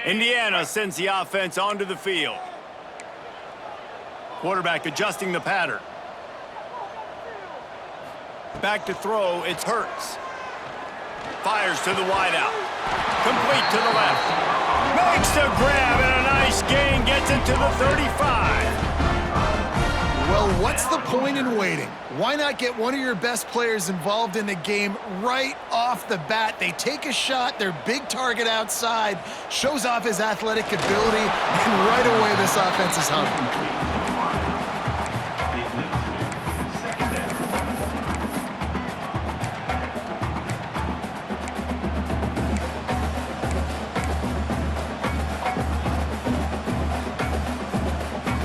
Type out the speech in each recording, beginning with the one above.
Indiana sends the offense onto the field. Quarterback adjusting the pattern. Back to throw, it's Hurts. Fires to the wideout. Complete to the left. Makes the grab and a nice gain. Gets it to the 35. Well, what's the point in waiting? Why not get one of your best players involved in the game right off the bat? They take a shot, their big target outside, shows off his athletic ability, and right away this offense is hungry.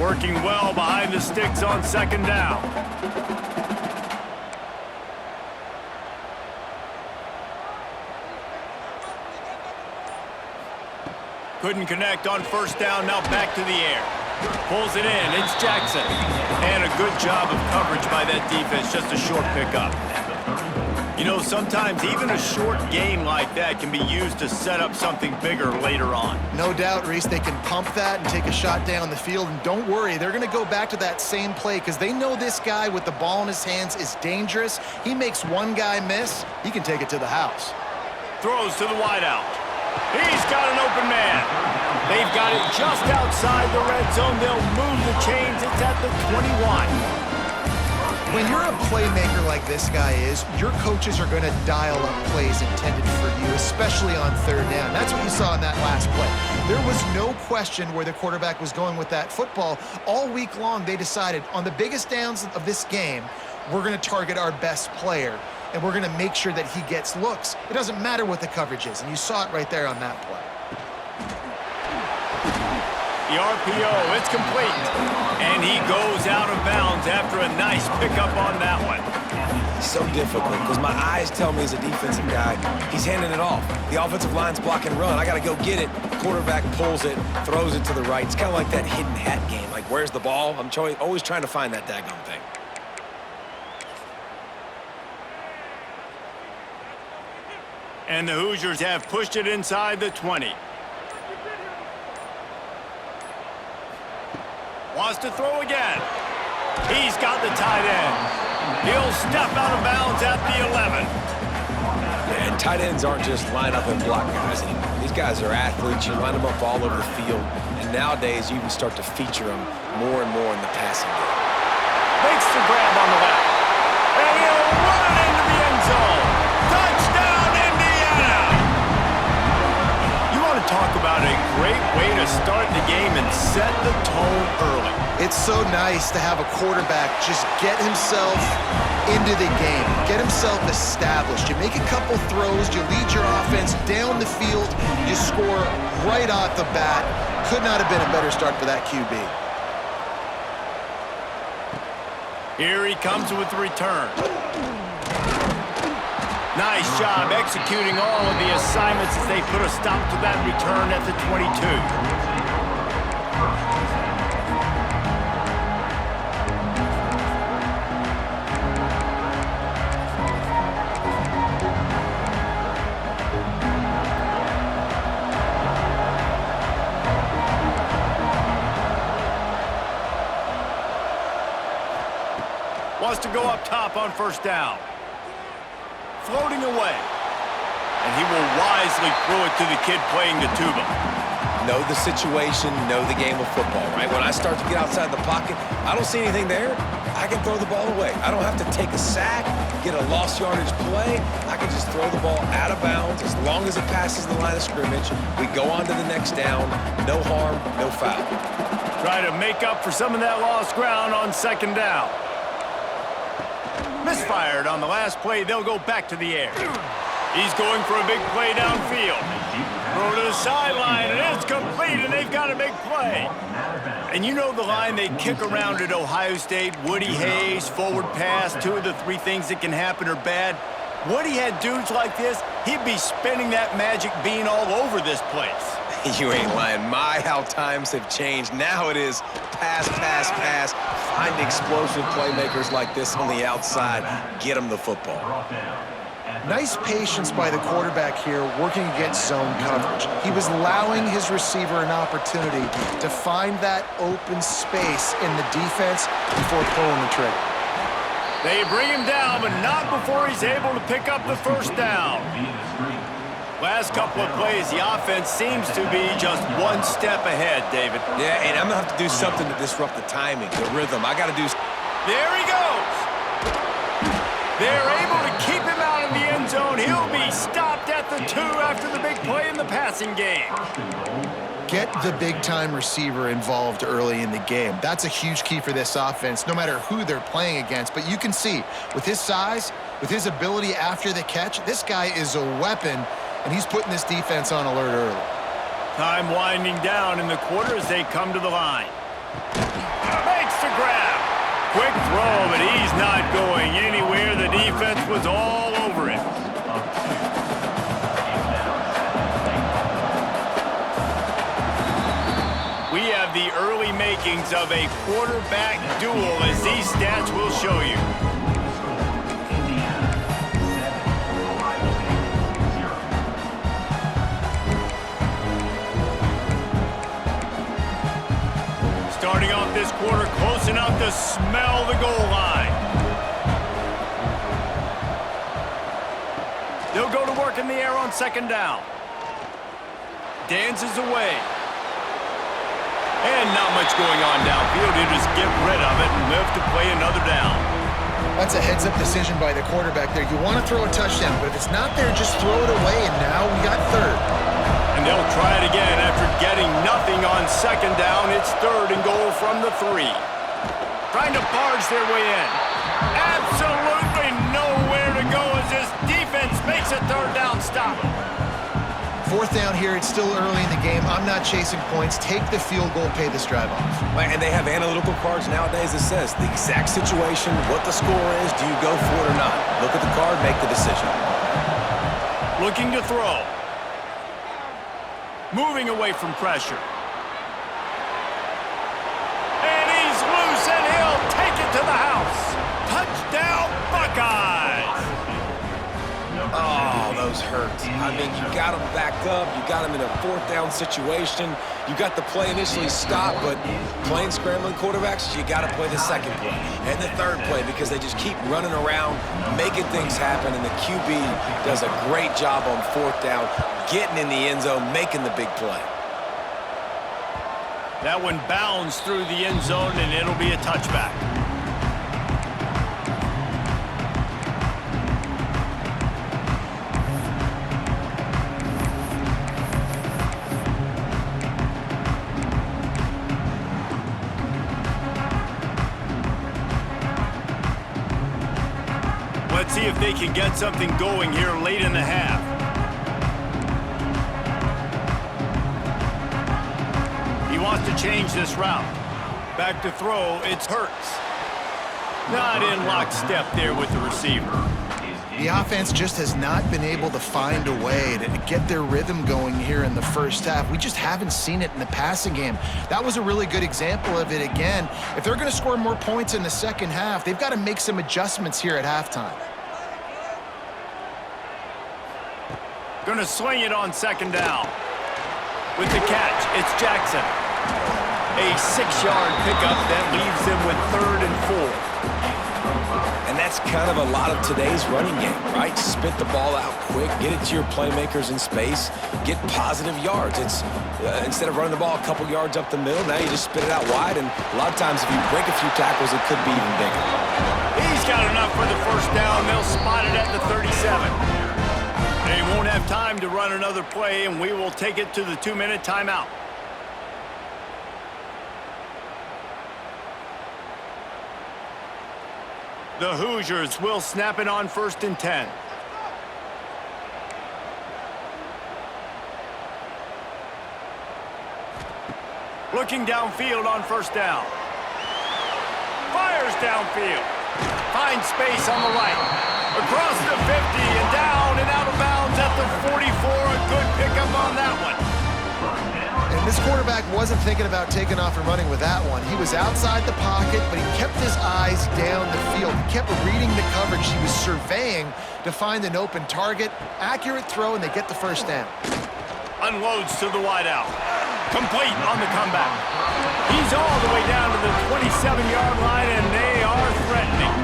Working well behind the sticks on second down. Couldn't connect on first down, now back to the air. Pulls it in, it's Jackson. And a good job of coverage by that defense, just a short pickup. You know, sometimes even a short gain like that can be used to set up something bigger later on. No doubt, Reese, they can pump that and take a shot down the field. And don't worry, they're going to go back to that same play because they know this guy with the ball in his hands is dangerous. He makes one guy miss, he can take it to the house. Throws to the wideout. He's got an open man. They've got it just outside the red zone. They'll move the chains. It's at the 21. When you're a playmaker like this guy is, your coaches are going to dial up plays intended for you, especially on third down. That's what you saw in that last play. There was no question where the quarterback was going with that football. All week long, they decided on the biggest downs of this game, we're going to target our best player, and we're going to make sure that he gets looks. It doesn't matter what the coverage is, and you saw it right there on that play. The RPO, it's complete. And he goes out of bounds after a nice pickup on that one. So difficult because my eyes tell me he's a defensive guy. He's handing it off. The offensive line's block and run. I got to go get it. Quarterback pulls it, throws it to the right. It's kind of like that hidden hat game. Like, where's the ball? I'm always trying to find that daggone thing. And the Hoosiers have pushed it inside the 20. Wants to throw again. He's got the tight end. He'll step out of bounds at the 11. Yeah, and tight ends aren't just line up and block guys anymore. These guys are athletes. You line them up all over the field. And nowadays, you can start to feature them more and more in the passing game. Makes the grab on the left. And he'll run into the end zone. Touchdown, Indiana! You want to talk about a great way to start the game and set the tone early. It's so nice to have a quarterback just get himself into the game, get himself established. You make a couple throws, you lead your offense down the field, you score right off the bat. Could not have been a better start for that QB. Here he comes with the return. Nice job executing all of the assignments as they put a stop to that return at the 22. Wants to go up top on first down. Floating away. And he will wisely throw it to the kid playing the tuba. Know the situation, know the game of football, right? When I start to get outside the pocket, I don't see anything there. I can throw the ball away. I don't have to take a sack, get a lost yardage play. I can just throw the ball out of bounds as long as it passes the line of scrimmage. We go on to the next down. No harm, no foul. Try to make up for some of that lost ground on second down. Misfired on the last play. They'll go back to the air. He's going for a big play downfield. Throw to the sideline, and it's complete, and they've got a big play. And you know the line they kick around at Ohio State, Woody Hayes, forward pass, 2 of the 3 things that can happen are bad. Woody had dudes like this, he'd be spinning that magic bean all over this place. You ain't lying. My, how times have changed. Now it is pass, pass, pass. Find explosive playmakers like this on the outside. Get them the football. Nice patience by the quarterback here working against zone coverage. He was allowing his receiver an opportunity to find that open space in the defense before pulling the trigger. They bring him down, but not before he's able to pick up the first down. Last couple of plays, the offense seems to be just one step ahead, David. Yeah, and I'm going to have to do something to disrupt the timing, the rhythm. I got to do... There he goes. They're able to keep him out of the end zone. He'll be stopped at the 2 after the big play in the passing game. Get the big-time receiver involved early in the game. That's a huge key for this offense, no matter who they're playing against. But you can see, with his size, with his ability after the catch, this guy is a weapon, and he's putting this defense on alert early. Time winding down in the quarter as they come to the line. Makes the grab. Quick throw, but he's not going anywhere. The defense was all over him. We have the early makings of a quarterback duel, as these stats will show you. Starting off this quarter close enough to smell the goal line. They'll go to work in the air on second down. Dances away. And not much going on downfield. He'll just get rid of it and live to play another down. That's a heads-up decision by the quarterback there. You want to throw a touchdown, but if it's not there, just throw it away, and now we got third. And they'll try it again after getting nothing on second down. It's third and goal from the 3. Trying to barge their way in. Absolutely nowhere to go as this defense makes a third down stop. Fourth down here, it's still early in the game. I'm not chasing points. Take the field goal, pay this drive off. And they have analytical cards nowadays that says the exact situation, what the score is, do you go for it or not? Look at the card, make the decision. Looking to throw. Moving away from pressure. And he's loose, and he'll take it to the house. Touchdown, Buckeyes! Oh, those hurt. I mean, you got them backed up. You got them in a fourth down situation. You got the play initially stopped, but playing scrambling quarterbacks, you got to play the second play and the third play because they just keep running around, making things happen, and the QB does a great job on fourth down, getting in the end zone, making the big play. That one bounds through the end zone, and it'll be a touchback. Let's see if they can get something going here late in the half. He wants to change this route. Back to throw, it's Hurts. Not in lockstep there with the receiver. The offense just has not been able to find a way to get their rhythm going here in the first half. We just haven't seen it in the passing game. That was a really good example of it again. If they're going to score more points in the second half, they've got to make some adjustments here at halftime. Going to swing it on second down. With the catch, it's Jackson. A 6-yard pickup that leaves them with 3rd and 4. And that's kind of a lot of today's running game, right? Spit the ball out quick, get it to your playmakers in space, get positive yards. It's instead of running the ball a couple yards up the middle, now you just spit it out wide, and a lot of times if you break a few tackles, it could be even bigger. He's got enough for the first down. They'll spot it at the 37. They won't have time to run another play, and we will take it to the 2-minute timeout. The Hoosiers will snap it on 1st and 10. Looking downfield on 1st down. Fires downfield. Finds space on the right. Across the 50 and down and out of bounds at the 44. A good pickup on that one. And this quarterback wasn't thinking about taking off and running with that one. He was outside the pocket, but he kept kept his eyes down the field. He kept reading the coverage. He was surveying to find an open target. Accurate throw, and they get the first down. Unloads to the wideout. Complete on the comeback. He's all the way down to the 27-yard line, and they are threatening.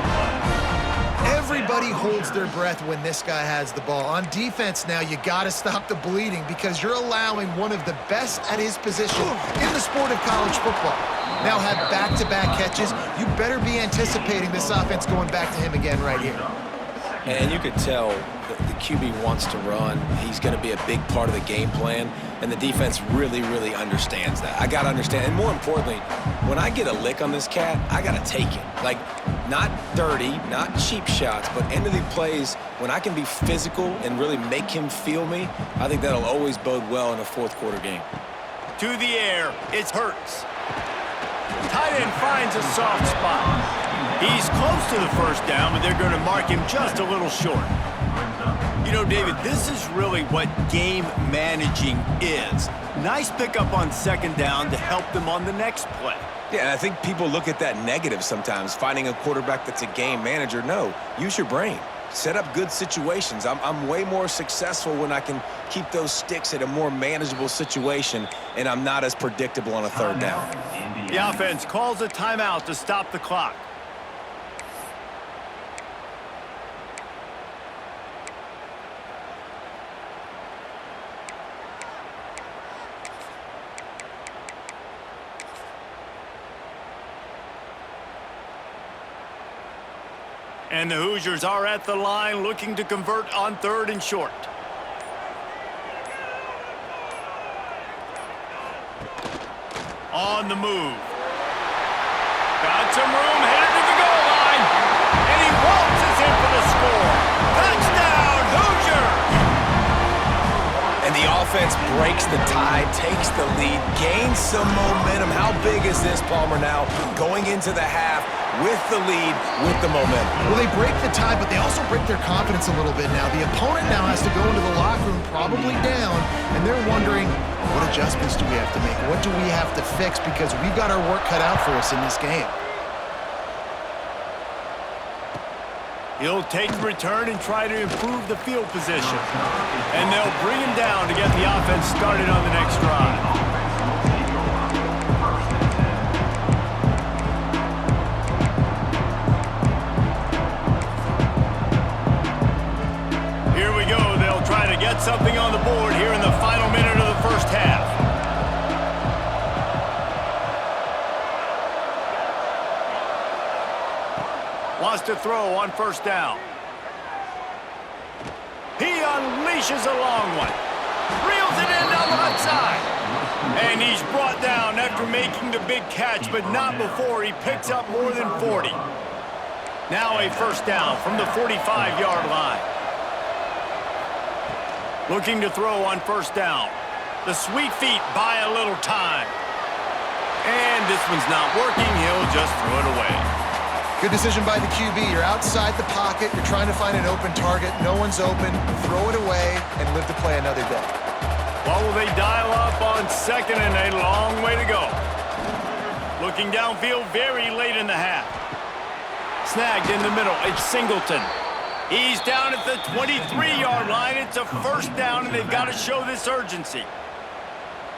Everybody holds their breath when this guy has the ball. On defense now, you got to stop the bleeding because you're allowing one of the best at his position in the sport of college football. Now have back-to-back catches. You better be anticipating this offense going back to him again right here. And you could tell that the QB wants to run. He's going to be a big part of the game plan, and the defense really, really understands that. I got to understand, and more importantly, when I get a lick on this cat, I got to take it. Like, not dirty, not cheap shots, but end of the plays, when I can be physical and really make him feel me, I think that'll always bode well in a fourth-quarter game. To the air, it's Hurts. Tight end finds a soft spot. He's close to the first down, but they're going to mark him just a little short. You know, David, this is really what game managing is. Nice pickup on second down to help them on the next play. Yeah, and I think people look at that negative sometimes, finding a quarterback that's a game manager. No, use your brain. Set up good situations. I'm way more successful when I can keep those sticks at a more manageable situation, and I'm not as predictable on a third down. The offense calls a timeout to stop the clock. And the Hoosiers are at the line looking to convert on third and short. On the move. Got some room, headed to the goal line. And he waltzes in for the score. Touchdown, Hoosiers! And the offense breaks the tie, takes the lead, gains some momentum. How big is this, Palmer, now? Going into the half with the lead, with the momentum. Well, they break the tie, but they also break their confidence a little bit now. The opponent now has to go into the locker room probably down, and they're wondering, what adjustments do we have to make? What do we have to fix? Because we've got our work cut out for us in this game. He'll take the return and try to improve the field position. And they'll bring him down to get the offense started on the next drive. Here we go. They'll try to get something on the board here in the final minute of the first half. Wants to throw on first down. He unleashes a long one. Reels it in down the left side. And he's brought down after making the big catch, but not before he picks up more than 40. Now a first down from the 45-yard line. Looking to throw on first down. The sweet feet buy a little time. And this one's not working. He'll just throw it away. Good decision by the QB. You're outside the pocket. You're trying to find an open target. No one's open. Throw it away and live to play another day. Well, will they dial up on second and a long way to go? Looking downfield very late in the half. Snagged in the middle. It's Singleton. He's down at the 23-yard line. It's a first down, and they've got to show this urgency.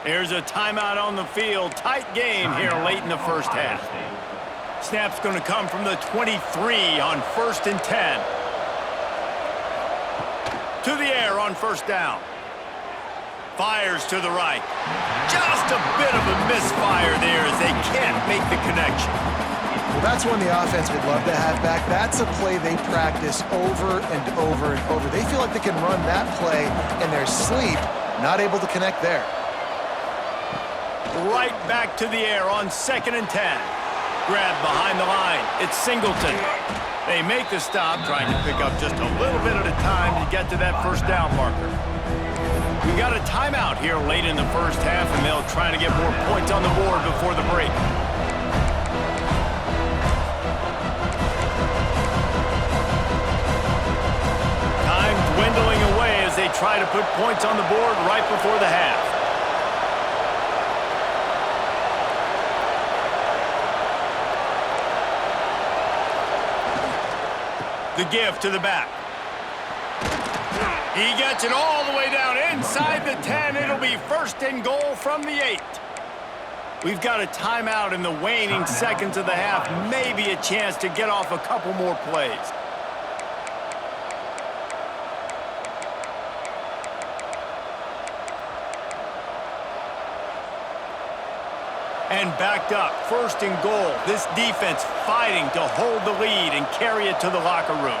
There's a timeout on the field. Tight game here late in the first half. Snap's going to come from the 23 on first and 10. To the air on first down. Fires to the right. Just a bit of a misfire there as they can't make the connection. Well, that's one the offense would love to have back. That's a play they practice over and over and over. They feel like they can run that play in their sleep, not able to connect there. Right back to the air on second and 10. Grab behind the line. It's Singleton. They make the stop, trying to pick up just a little bit at a time to get to that first down marker. We got a timeout here late in the first half, and they'll try to get more points on the board before the break. Time dwindling away as they try to put points on the board right before the half. The give to the back. He gets it all the way down inside the 10. It'll be first and goal from the 8. We've got a timeout in the waning seconds of the half. Maybe a chance to get off a couple more plays. And backed up, first and goal. This defense fighting to hold the lead and carry it to the locker room.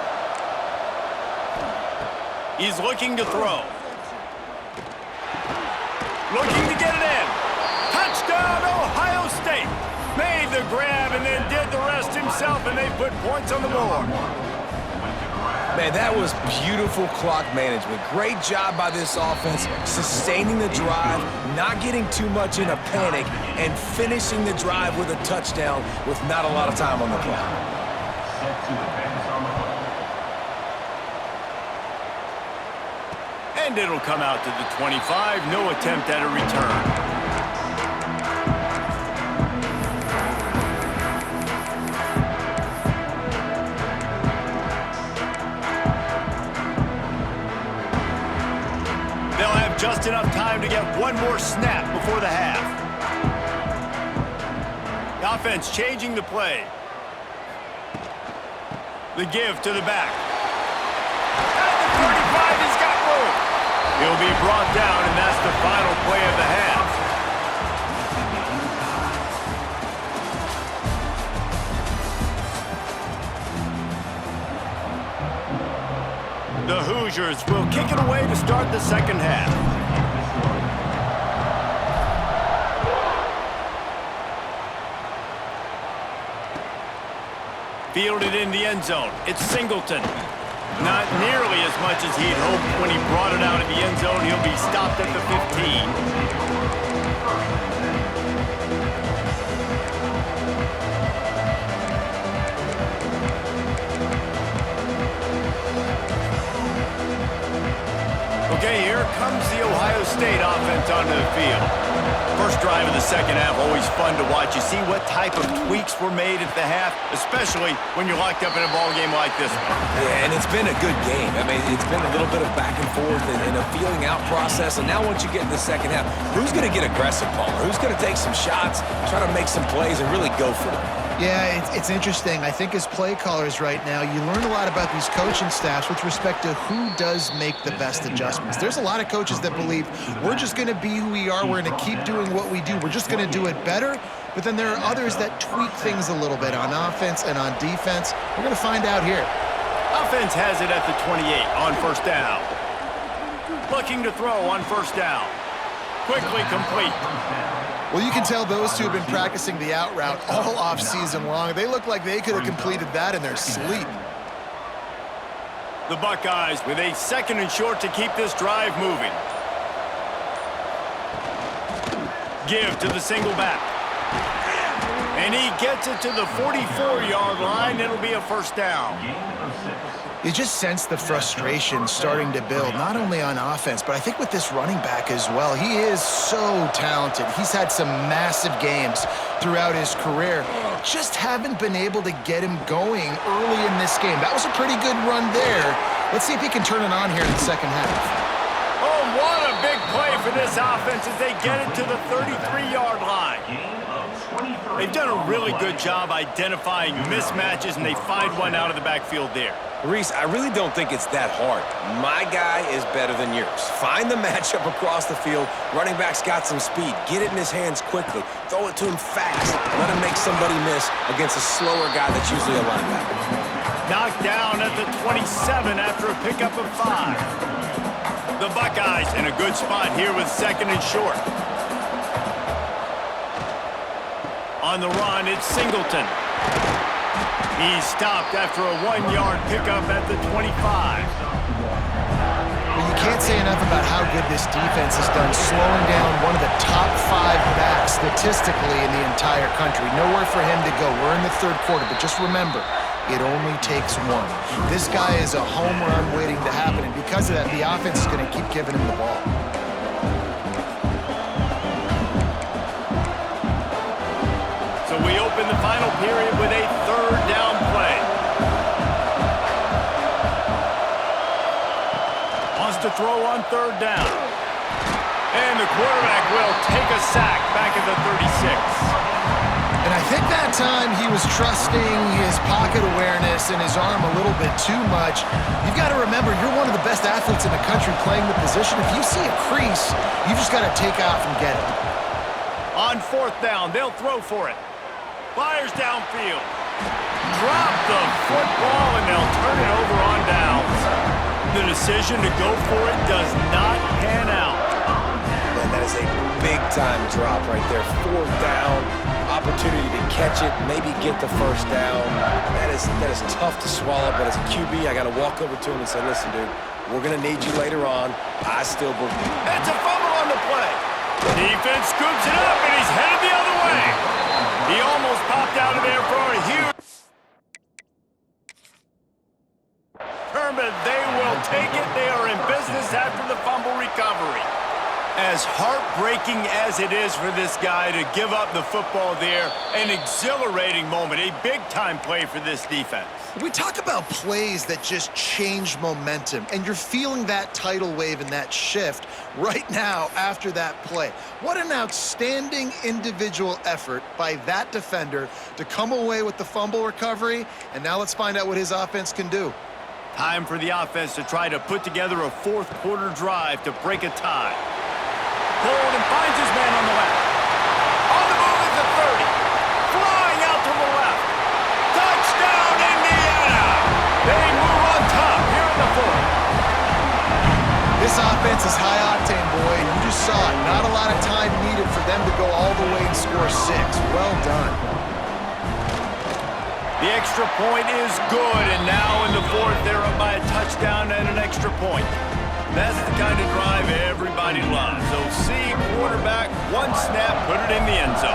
He's looking to throw. Looking to get it in. Touchdown, Ohio State. Made the grab and then did the rest himself, and they put points on the board. Man, that was beautiful clock management. Great job by this offense, sustaining the drive, not getting too much in a panic, and finishing the drive with a touchdown with not a lot of time on the clock. And it'll come out to the 25. No attempt at a return. Just enough time to get one more snap before the half. The offense changing the play. The give to the back. At the 35, he's got room. He'll be brought down, and that's the final play of the half. The Hoosiers will kick it away to start the second half. Fielded in the end zone. It's Singleton. Not nearly as much as he'd hoped when he brought it out of the end zone. He'll be stopped at the 15. Okay, here comes the Ohio State offense onto the field. First drive of the second half, always fun to watch. You see what type of tweaks were made at the half, especially when you're locked up in a ball game like this one. Yeah, and it's been a good game. I mean, it's been a little bit of back and forth and a feeling out process. And now once you get in the second half, who's going to get aggressive, Paul? Who's going to take some shots, try to make some plays, and really go for it? Yeah, it's interesting. I think as play callers right now, you learn a lot about these coaching staffs with respect to who does make the best adjustments. There's a lot of coaches that believe we're just going to be who we are. We're going to keep doing what we do. We're just going to do it better. But then there are others that tweak things a little bit on offense and on defense. We're going to find out here. Offense has it at the 28 on first down. Looking to throw on first down. Quickly complete. Well, you can tell those two have been practicing the out route all off season long. They look like they could have completed that in their sleep. The Buckeyes with a second and short to keep this drive moving. Give to the single back. And he gets it to the 44-yard line. It'll be a first down. You just sense the frustration starting to build, not only on offense, but I think with this running back as well. He is so talented. He's had some massive games throughout his career. Just haven't been able to get him going early in this game. That was a pretty good run there. Let's see if he can turn it on here in the second half. Oh, what a big play for this offense as they get it to the 33-yard line. They've done a really good job identifying mismatches, and they find one out of the backfield there. Reese, I really don't think it's that hard. My guy is better than yours. Find the matchup across the field. Running back's got some speed. Get it in his hands quickly. Throw it to him fast. Let him make somebody miss against a slower guy that's usually a linebacker. Knocked down at the 27 after a pickup of 5. The Buckeyes in a good spot here with second and short. On the run, it's Singleton. He's stopped after a 1-yard pickup at the 25. Well, you can't say enough about how good this defense has done slowing down one of the top 5 backs statistically in the entire country. Nowhere for him to go. We're in the third quarter, but just remember, it only takes one. This guy is a home run waiting to happen, and because of that, the offense is going to keep giving him the ball. So we open the final period with a third down play. on third down. And the quarterback will take a sack back at the 36. And I think that time he was trusting his pocket awareness and his arm a little bit too much. You've got to remember, you're one of the best athletes in the country playing the position. If you see a crease, you just got to take off and get it. On fourth down, they'll throw for it. Fires downfield. Drop the football, and they'll turn it over on downs. The decision to go for it does not pan out. Man, that is a big-time drop right there. Fourth down. Opportunity to catch it, maybe get the first down. That is tough to swallow, but as a QB, I got to walk over to him and say, listen, dude, we're going to need you later on. I still believe. It's a fumble on the play. Defense scoops it up, and he's headed the other way. He almost popped out of there for a huge. Determined they will take it. They are in business after the fumble recovery. As heartbreaking as it is for this guy to give up the football there, an exhilarating moment, a big-time play for this defense. We talk about plays that just change momentum, and you're feeling that tidal wave and that shift right now after that play. What an outstanding individual effort by that defender to come away with the fumble recovery, and now let's find out what his offense can do. Time for the offense to try to put together a fourth-quarter drive to break a tie. Hold and finds his man on the left. On the move is the 30. Flying out to the left. Touchdown, Indiana! They move on top here in the fourth. This offense is high octane, boy, and you just saw it. Not a lot of time needed for them to go all the way and score 6. Well done. The extra point is good, and now in the fourth, they're up by a touchdown and an extra point. That's the kind of drive everybody loves. So see quarterback, one snap, put it in the end zone.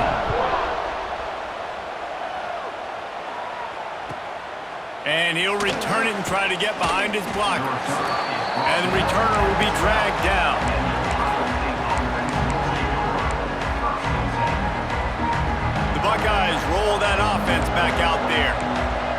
And he'll return it and try to get behind his blockers. And the returner will be dragged down. The Buckeyes roll that offense back out there.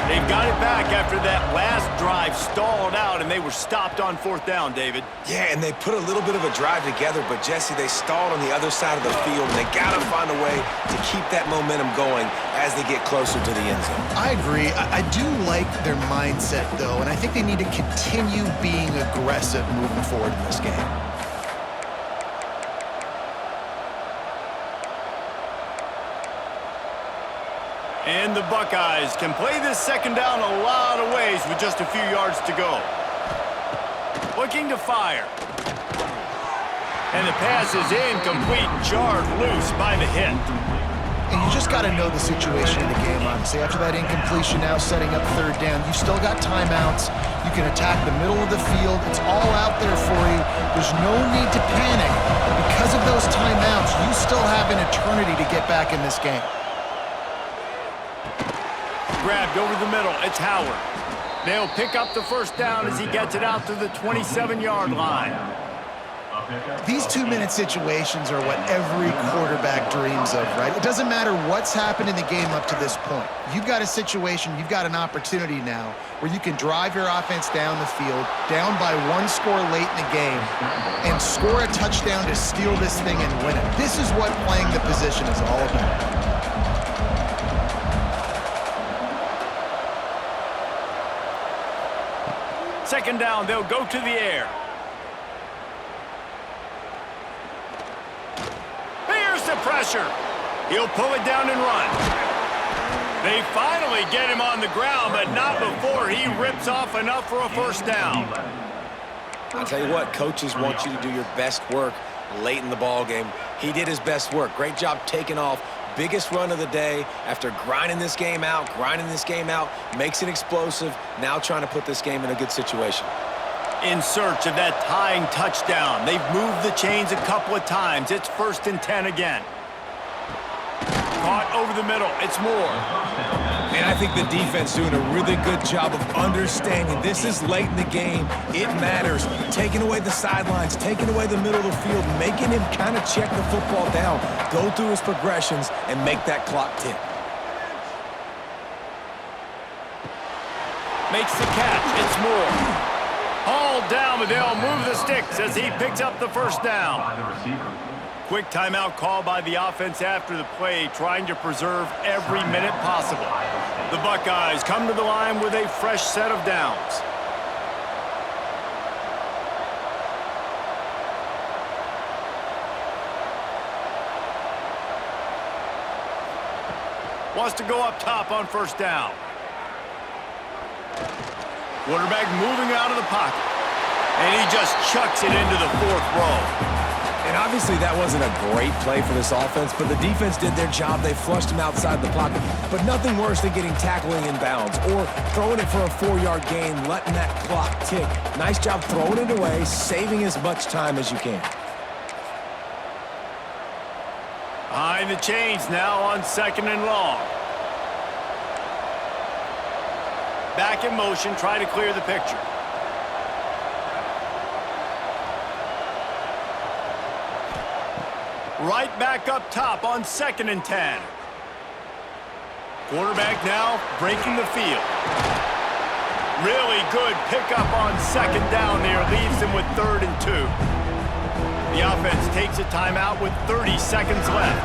They've got it back after that last drive stalled out, and they were stopped on fourth down, David. Yeah, and they put a little bit of a drive together, but, Jesse, they stalled on the other side of the field, and they got to find a way to keep that momentum going as they get closer to the end zone. I agree. I do like their mindset, though, and I think they need to continue being aggressive moving forward in this game. And the Buckeyes can play this second down a lot of ways with just a few yards to go. Looking to fire. And the pass is incomplete, jarred loose by the hit. And you just got to know the situation in the game, honestly. After that incompletion, now setting up third down, you've still got timeouts. You can attack the middle of the field. It's all out there for you. There's no need to panic. Because of those timeouts, you still have an eternity to get back in this game. Grabbed over the middle. It's Howard. They'll pick up the first down as he gets it out to the 27-yard line. These two-minute situations are what every quarterback dreams of, right? It doesn't matter what's happened in the game up to this point. You've got a situation, you've got an opportunity now where you can drive your offense down the field, down by one score late in the game, and score a touchdown to steal this thing and win it. This is what playing the position is all about. Second down, they'll go to the air. Here's the pressure. He'll pull it down and run. They finally get him on the ground, but not before he rips off enough for a first down. I'll tell you what, coaches want you to do your best work late in the ball game. He did his best work. Great job taking off. Biggest run of the day after grinding this game out, makes it explosive, now trying to put this game in a good situation. In search of that tying touchdown. They've moved the chains a couple of times. It's 1st and 10 again. Caught over the middle. It's Moore. And I think the defense doing a really good job of understanding this is late in the game. It matters. Taking away the sidelines, taking away the middle of the field, making him kind of check the football down, go through his progressions, and make that clock tick. Makes the catch. It's Moore. Hauled down, but they'll move the sticks as he picks up the first down. Quick timeout call by the offense after the play, trying to preserve every minute possible. The Buckeyes come to the line with a fresh set of downs. Wants to go up top on first down. Quarterback moving out of the pocket. And he just chucks it into the fourth row. And obviously that wasn't a great play for this offense, but the defense did their job. They flushed him outside the pocket. But nothing worse than getting tackling in bounds or throwing it for a 4-yard gain, letting that clock tick. Nice job throwing it away, saving as much time as you can. Behind the chains now on 2nd and long. Back in motion, try to clear the picture. Right back up top on 2nd and 10. Quarterback now breaking the field. Really good pickup on 2nd down there. Leaves him with 3rd and 2. The offense takes a timeout with 30 seconds left.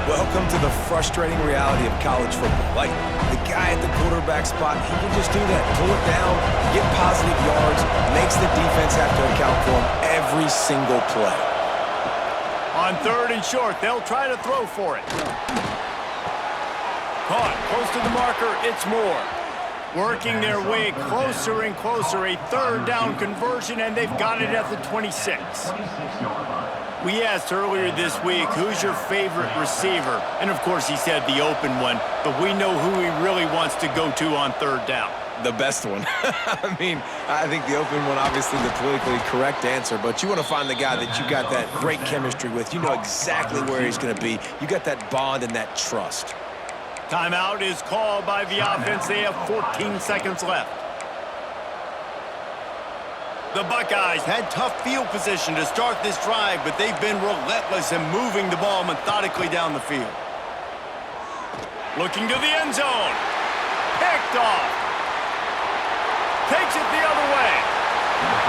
Welcome to the frustrating reality of college football. Like, the guy at the quarterback spot, he can just do that. Pull it down, get positive yards, makes the defense have to account for him every single play. On 3rd and short, they'll try to throw for it. Caught close to the marker, it's Moore. Working their way closer and closer, a 3rd down conversion, and they've got it at the 26. We asked earlier this week, who's your favorite receiver? And of course he said the open one, but we know who he really wants to go to on 3rd down. The best one. I mean, I think the open one, obviously the politically correct answer, but you want to find the guy that you got that great chemistry with. You know exactly where he's going to be. You got that bond and that trust. Timeout is called by the offense. They have 14 seconds left. The Buckeyes had tough field position to start this drive, but they've been relentless in moving the ball methodically down the field. Looking to the end zone. Picked off. Takes it the other way.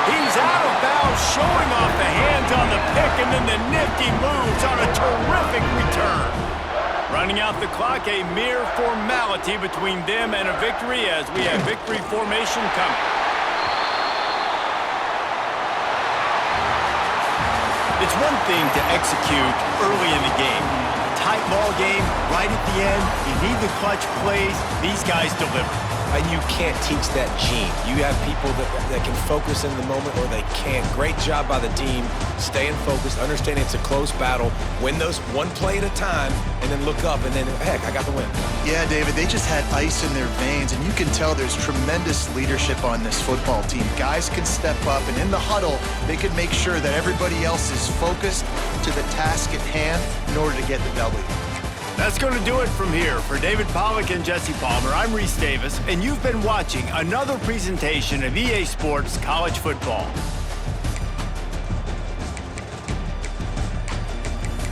He's out of bounds, showing off the hands on the pick, and then the nifty moves on a terrific return. Running out the clock, a mere formality between them and a victory as we have victory formation coming. It's one thing to execute early in the game. Tight ball game, right at the end, you need the clutch plays. These guys deliver. And you can't teach that gene. You have people that can focus in the moment or they can't. Great job by the team, staying focused, understanding it's a close battle, win those one play at a time, and then look up and then, heck, I got the win. Yeah, David, they just had ice in their veins, and you can tell there's tremendous leadership on this football team. Guys can step up, and in the huddle, they can make sure that everybody else is focused to the task at hand in order to get the W. That's going to do it from here. For David Pollack and Jesse Palmer, I'm Reese Davis, and you've been watching another presentation of EA Sports College Football.